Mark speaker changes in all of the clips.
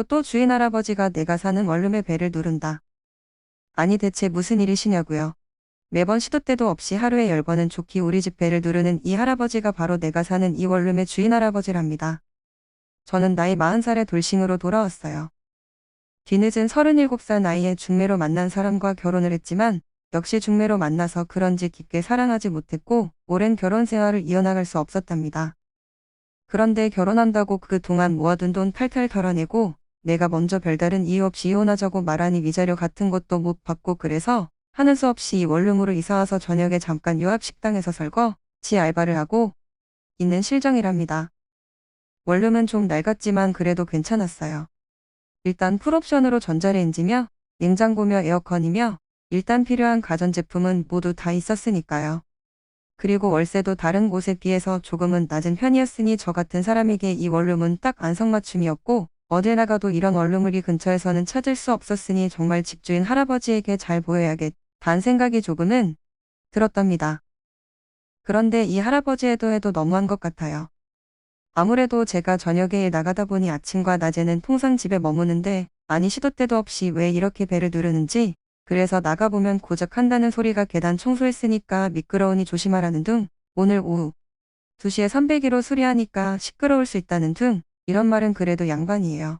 Speaker 1: 또 주인 할아버지가 내가 사는 원룸의 벨을 누른다. 아니 대체 무슨 일이시냐고요. 매번 시도 때도 없이 하루에 10번은 좋게 우리 집 벨을 누르는 이 할아버지가 바로 내가 사는 이 원룸의 주인 할아버지랍니다. 저는 나이 40살의 돌싱으로 돌아왔어요. 뒤늦은 37살 나이에 중매로 만난 사람과 결혼을 했지만 역시 중매로 만나서 그런지 깊게 사랑하지 못했고 오랜 결혼 생활을 이어나갈 수 없었답니다. 그런데 결혼한다고 그동안 모아둔 돈 탈탈 털어내고 내가 먼저 별다른 이유 없이 이혼하자고 말하니 위자료 같은 것도 못 받고 그래서 하는 수 없이 이 원룸으로 이사와서 저녁에 잠깐 요합식당에서 설거지 알바를 하고 있는 실정이랍니다. 원룸은 좀 낡았지만 그래도 괜찮았어요. 일단 풀옵션으로 전자레인지며 냉장고며 에어컨이며 일단 필요한 가전제품은 모두 다 있었으니까요. 그리고 월세도 다른 곳에 비해서 조금은 낮은 편이었으니 저 같은 사람에게 이 원룸은 딱 안성맞춤이었고 어딜 나가도 이런 원룸을 이 근처에서는 찾을 수 없었으니 정말 집주인 할아버지에게 잘 보여야겠다는 생각이 조금은 들었답니다. 그런데 이 할아버지에도 해도 너무한 것 같아요. 아무래도 제가 저녁에 일 나가다 보니 아침과 낮에는 통상 집에 머무는데 아니 시도 때도 없이 왜 이렇게 벨을 누르는지 그래서 나가보면 고작 한다는 소리가 계단 청소했으니까 미끄러우니 조심하라는 등 오늘 오후 2시에 301호 수리하니까 시끄러울 수 있다는 등 이런 말은 그래도 양반이에요.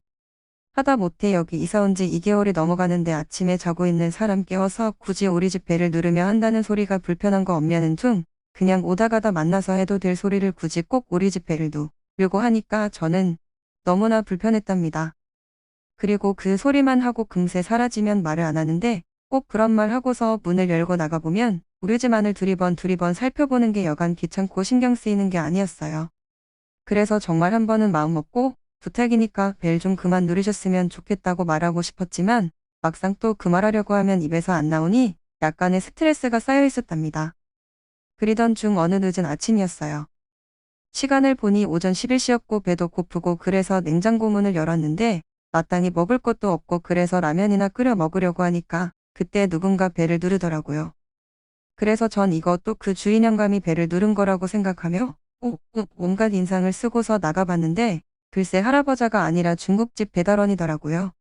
Speaker 1: 하다못해 여기 이사 온 지 2개월이 넘어가는데 아침에 자고 있는 사람 깨워서 굳이 우리 집 벨을 누르며 한다는 소리가 불편한 거 없냐는 등 그냥 오다 가다 만나서 해도 될 소리를 굳이 꼭 우리 집 벨을 누르고 하니까 저는 너무나 불편했답니다. 그리고 그 소리만 하고 금세 사라지면 말을 안 하는데 꼭 그런 말 하고서 문을 열고 나가보면 우리 집 안을 두리번 살펴보는 게 여간 귀찮고 신경 쓰이는 게 아니었어요. 그래서 정말 한 번은 마음 먹고 부탁이니까 벨 좀 그만 누르셨으면 좋겠다고 말하고 싶었지만 막상 또 그 말하려고 하면 입에서 안 나오니 약간의 스트레스가 쌓여 있었답니다. 그리던 중 어느 늦은 아침이었어요. 시간을 보니 오전 11시였고 배도 고프고 그래서 냉장고 문을 열었는데 마땅히 먹을 것도 없고 그래서 라면이나 끓여 먹으려고 하니까 그때 누군가 벨을 누르더라고요. 그래서 전 이거 또 그 주인 영감이 벨을 누른 거라고 생각하며 온갖 인상을 쓰고서 나가봤는데 글쎄 할아버지가 아니라 중국집 배달원이더라고요.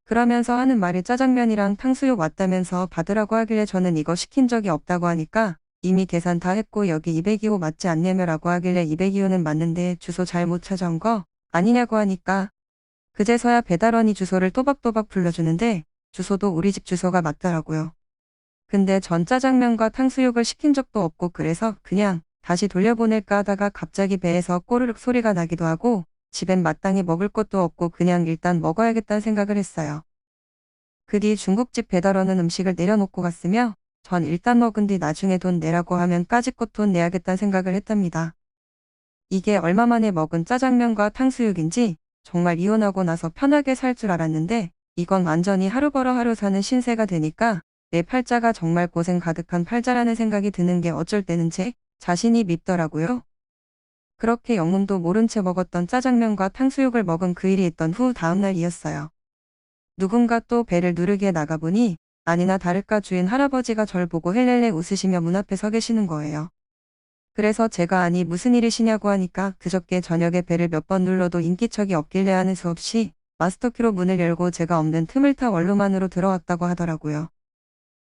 Speaker 1: 그러면서 하는 말이 짜장면이랑 탕수육 왔다면서 받으라고 하길래 저는 이거 시킨 적이 없다고 하니까 이미 계산 다 했고 여기 202호 맞지 않냐며라고 하길래 202호는 맞는데 주소 잘못 찾아온 거 아니냐고 하니까 그제서야 배달원이 주소를 또박또박 불러주는데 주소도 우리 집 주소가 맞더라고요. 근데 전 짜장면과 탕수육을 시킨 적도 없고 그래서 그냥 다시 돌려보낼까 하다가 갑자기 배에서 꼬르륵 소리가 나기도 하고 집엔 마땅히 먹을 것도 없고 그냥 일단 먹어야겠다는 생각을 했어요. 그 뒤 중국집 배달원은 음식을 내려놓고 갔으며 전 일단 먹은 뒤 나중에 돈 내라고 하면 까짓것 돈 내야겠다는 생각을 했답니다. 이게 얼마 만에 먹은 짜장면과 탕수육인지 정말 이혼하고 나서 편하게 살 줄 알았는데 이건 완전히 하루 벌어 하루 사는 신세가 되니까 내 팔자가 정말 고생 가득한 팔자라는 생각이 드는 게 어쩔 때는 제 자신이 밉더라고요. 그렇게 영문도 모른 채 먹었던 짜장면과 탕수육을 먹은 그 일이 있던 후 다음날이었어요. 누군가 또 벨을 누르기에 나가보니 아니나 다를까 주인 할아버지가 절 보고 헬렐레 웃으시며 문 앞에 서 계시는 거예요. 그래서 제가 아니 무슨 일이시냐고 하니까 그저께 저녁에 벨을 몇 번 눌러도 인기척이 없길래 하는 수 없이 마스터키로 문을 열고 제가 없는 틈을 타 원룸 안으로 들어왔다고 하더라고요.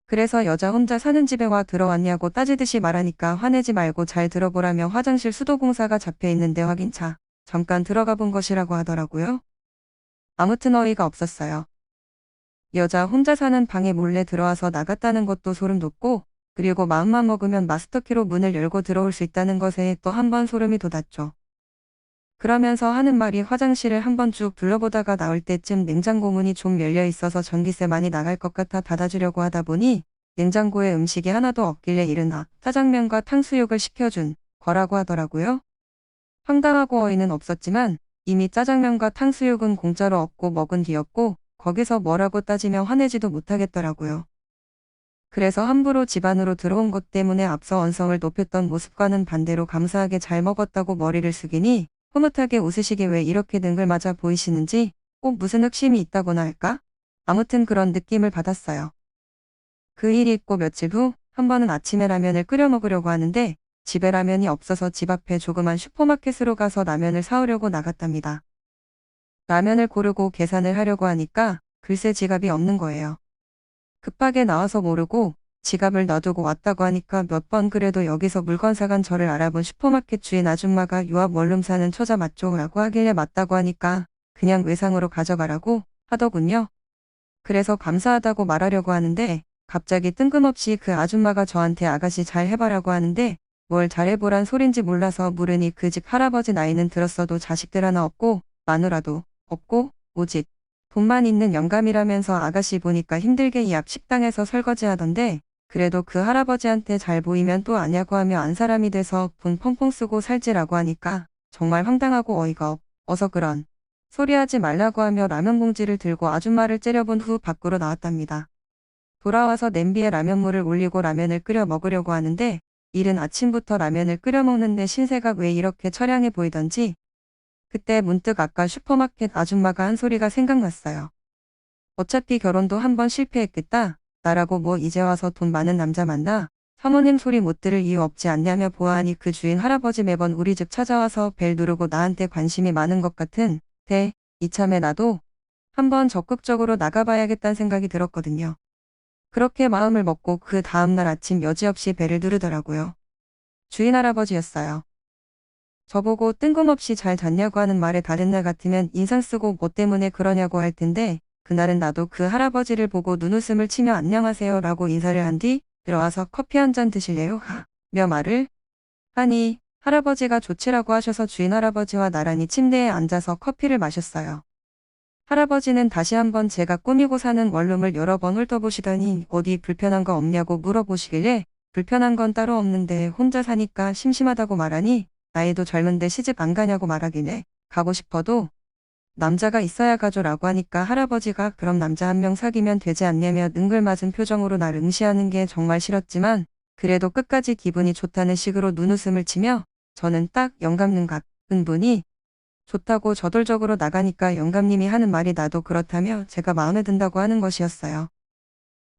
Speaker 1: 그래서 여자 혼자 사는 집에 와 들어왔냐고 따지듯이 말하니까 화내지 말고 잘 들어보라며 화장실 수도공사가 잡혀있는데 확인차 잠깐 들어가 본 것이라고 하더라고요. 아무튼 어이가 없었어요. 여자 혼자 사는 방에 몰래 들어와서 나갔다는 것도 소름 돋고 그리고 마음만 먹으면 마스터키로 문을 열고 들어올 수 있다는 것에 또 한 번 소름이 돋았죠. 그러면서 하는 말이 화장실을 한번 쭉 둘러보다가 나올 때쯤 냉장고 문이 좀 열려 있어서 전기세 많이 나갈 것 같아 닫아주려고 하다 보니 냉장고에 음식이 하나도 없길래 일어나 짜장면과 탕수육을 시켜준 거라고 하더라고요. 황당하고 어이는 없었지만 이미 짜장면과 탕수육은 공짜로 얻고 먹은 뒤였고 거기서 뭐라고 따지며 화내지도 못하겠더라고요. 그래서 함부로 집 안으로 들어온 것 때문에 앞서 언성을 높였던 모습과는 반대로 감사하게 잘 먹었다고 머리를 숙이니 흐뭇하게 웃으시게 왜 이렇게 능글맞아 보이시는지 꼭 무슨 흑심이 있다고나 할까? 아무튼 그런 느낌을 받았어요. 그 일이 있고 며칠 후 한 번은 아침에 라면을 끓여 먹으려고 하는데 집에 라면이 없어서 집 앞에 조그만 슈퍼마켓으로 가서 라면을 사오려고 나갔답니다. 라면을 고르고 계산을 하려고 하니까 글쎄 지갑이 없는 거예요. 급하게 나와서 모르고 지갑을 놔두고 왔다고 하니까 몇 번 그래도 여기서 물건 사간 저를 알아본 슈퍼마켓 주인 아줌마가 유압 원룸 사는 처자 맞죠? 라고 하길래 맞다고 하니까 그냥 외상으로 가져가라고 하더군요. 그래서 감사하다고 말하려고 하는데 갑자기 뜬금없이 그 아줌마가 저한테 아가씨 잘 해봐라고 하는데 뭘 잘해보란 소린지 몰라서 물으니 그 집 할아버지 나이는 들었어도 자식들 하나 없고 마누라도 없고 오직 돈만 있는 영감이라면서 아가씨 보니까 힘들게 이 앞 식당에서 설거지 하던데 그래도 그 할아버지한테 잘 보이면 또 아냐고 하며 안 사람이 돼서 돈 펑펑 쓰고 살지라고 하니까 정말 황당하고 어이가 없어서 그런 소리하지 말라고 하며 라면 봉지를 들고 아줌마를 째려본 후 밖으로 나왔답니다. 돌아와서 냄비에 라면물을 올리고 라면을 끓여 먹으려고 하는데 이른 아침부터 라면을 끓여 먹는데 신세가 왜 이렇게 처량해 보이던지 그때 문득 아까 슈퍼마켓 아줌마가 한 소리가 생각났어요. 어차피 결혼도 한 번 실패했겠다. 나라고 뭐 이제 와서 돈 많은 남자 만나? 사모님 소리 못 들을 이유 없지 않냐며 보아하니 그 주인 할아버지 매번 우리 집 찾아와서 벨 누르고 나한테 관심이 많은 것 같은 데 이참에 나도 한번 적극적으로 나가봐야겠다는 생각이 들었거든요. 그렇게 마음을 먹고 그 다음날 아침 여지없이 벨을 누르더라고요. 주인 할아버지였어요. 저보고 뜬금없이 잘 잤냐고 하는 말에 다른 날 같으면 인상 쓰고 뭐 때문에 그러냐고 할 텐데 그날은 나도 그 할아버지를 보고 눈웃음을 치며 안녕하세요 라고 인사를 한 뒤 들어와서 커피 한 잔 드실래요? 며 말을 하니 할아버지가 좋지라고 하셔서 주인 할아버지와 나란히 침대에 앉아서 커피를 마셨어요. 할아버지는 다시 한번 제가 꾸미고 사는 원룸을 여러 번 훑어보시더니 어디 불편한 거 없냐고 물어보시길래 불편한 건 따로 없는데 혼자 사니까 심심하다고 말하니 나이도 젊은데 시집 안 가냐고 말하길래 가고 싶어도 남자가 있어야 가죠라고 하니까 할아버지가 그럼 남자 한 명 사귀면 되지 않냐며 능글맞은 표정으로 날 응시하는 게 정말 싫었지만 그래도 끝까지 기분이 좋다는 식으로 눈웃음을 치며 저는 딱 영감님 같은 분이 좋다고 저돌적으로 나가니까 영감님이 하는 말이 나도 그렇다며 제가 마음에 든다고 하는 것이었어요.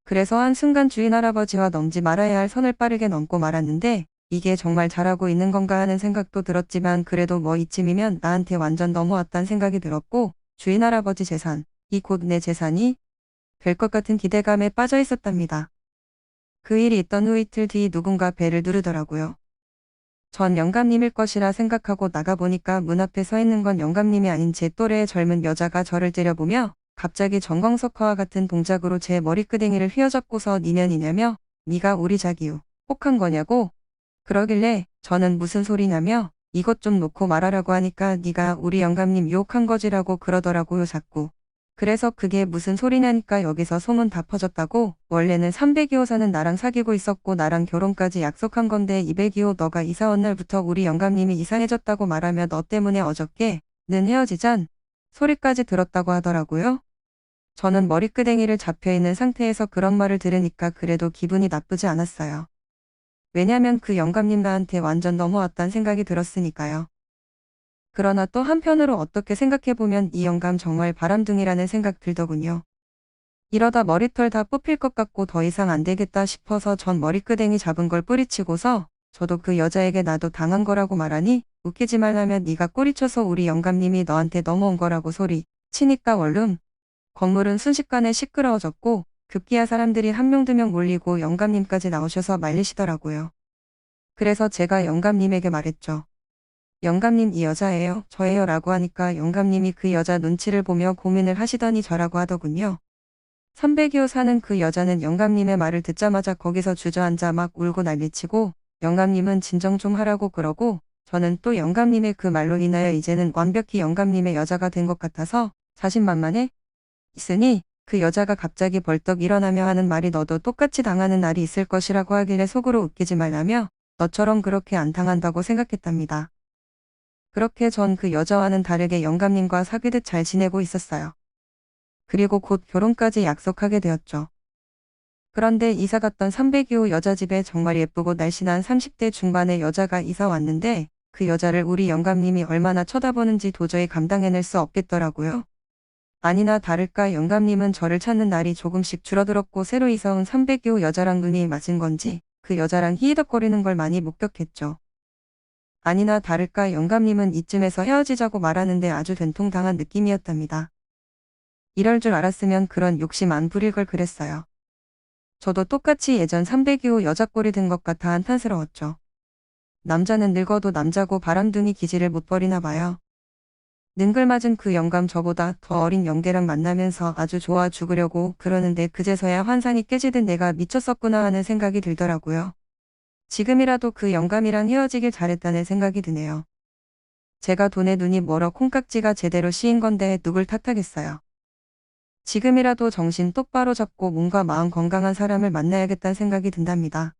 Speaker 1: 그래서 한순간 주인 할아버지와 넘지 말아야 할 선을 빠르게 넘고 말았는데 이게 정말 잘하고 있는 건가 하는 생각도 들었지만 그래도 뭐 이쯤이면 나한테 완전 넘어왔다는 생각이 들었고 주인 할아버지 재산, 이 곧 내 재산이 될 것 같은 기대감에 빠져 있었답니다. 그 일이 있던 후 이틀 뒤 누군가 벨을 누르더라고요. 전 영감님일 것이라 생각하고 나가보니까 문 앞에 서 있는 건 영감님이 아닌 제 또래의 젊은 여자가 저를 째려보며 갑자기 전광석화와 같은 동작으로 제 머리끄댕이를 휘어잡고서 니년이냐며 네가 우리 자기유 혹한 거냐고 그러길래 저는 무슨 소리냐며 이것 좀 놓고 말하라고 하니까 네가 우리 영감님 유혹한 거지라고 그러더라고요 자꾸. 그래서 그게 무슨 소리냐니까 여기서 소문 다 퍼졌다고 원래는 302호사는 나랑 사귀고 있었고 나랑 결혼까지 약속한 건데 202호 너가 이사 온 날부터 우리 영감님이 이상해졌다고 말하며 너 때문에 어저께는 헤어지잔 소리까지 들었다고 하더라고요. 저는 머리끄댕이를 잡혀있는 상태에서 그런 말을 들으니까 그래도 기분이 나쁘지 않았어요. 왜냐면 그 영감님 나한테 완전 넘어왔다는 생각이 들었으니까요. 그러나 또 한편으로 어떻게 생각해보면 이 영감 정말 바람둥이라는 생각 들더군요. 이러다 머리털 다 뽑힐 것 같고 더 이상 안 되겠다 싶어서 전 머리끄댕이 잡은 걸 뿌리치고서 저도 그 여자에게 나도 당한 거라고 말하니 웃기지 말라면 네가 꼬리쳐서 우리 영감님이 너한테 넘어온 거라고 소리 치니까 원룸 건물은 순식간에 시끄러워졌고 급기야 사람들이 한 명 두 명 몰리고 영감님까지 나오셔서 말리시더라고요. 그래서 제가 영감님에게 말했죠. 영감님 이 여자예요. 저예요 라고 하니까 영감님이 그 여자 눈치를 보며 고민을 하시더니 저라고 하더군요. 302호 사는 그 여자는 영감님의 말을 듣자마자 거기서 주저앉아 막 울고 난리치고 영감님은 진정 좀 하라고 그러고 저는 또 영감님의 그 말로 인하여 이제는 완벽히 영감님의 여자가 된 것 같아서 자신만만해 있으니 그 여자가 갑자기 벌떡 일어나며 하는 말이 너도 똑같이 당하는 날이 있을 것이라고 하길래 속으로 웃기지 말라며 너처럼 그렇게 안 당한다고 생각했답니다. 그렇게 전 그 여자와는 다르게 영감님과 사귀듯 잘 지내고 있었어요. 그리고 곧 결혼까지 약속하게 되었죠. 그런데 이사갔던 302호 여자 집에 정말 예쁘고 날씬한 30대 중반의 여자가 이사 왔는데 그 여자를 우리 영감님이 얼마나 쳐다보는지 도저히 감당해낼 수 없겠더라고요. 아니나 다를까 영감님은 저를 찾는 날이 조금씩 줄어들었고 새로 이사 온 302호 여자랑 눈이 맞은 건지 그 여자랑 히히덕거리는 걸 많이 목격했죠. 아니나 다를까 영감님은 이쯤에서 헤어지자고 말하는데 아주 된통당한 느낌이었답니다. 이럴 줄 알았으면 그런 욕심 안 부릴 걸 그랬어요. 저도 똑같이 예전 300기 후 여자 꼴이 든 것 같아 한탄스러웠죠. 남자는 늙어도 남자고 바람둥이 기질을 못 버리나 봐요. 능글맞은 그 영감 저보다 더 어린 영계랑 만나면서 아주 좋아 죽으려고 그러는데 그제서야 환상이 깨지듯 내가 미쳤었구나 하는 생각이 들더라고요. 지금이라도 그 영감이랑 헤어지길 잘했다는 생각이 드네요. 제가 돈에 눈이 멀어 콩깍지가 제대로 씌인 건데 누굴 탓하겠어요. 지금이라도 정신 똑바로 잡고 몸과 마음 건강한 사람을 만나야겠다는 생각이 든답니다.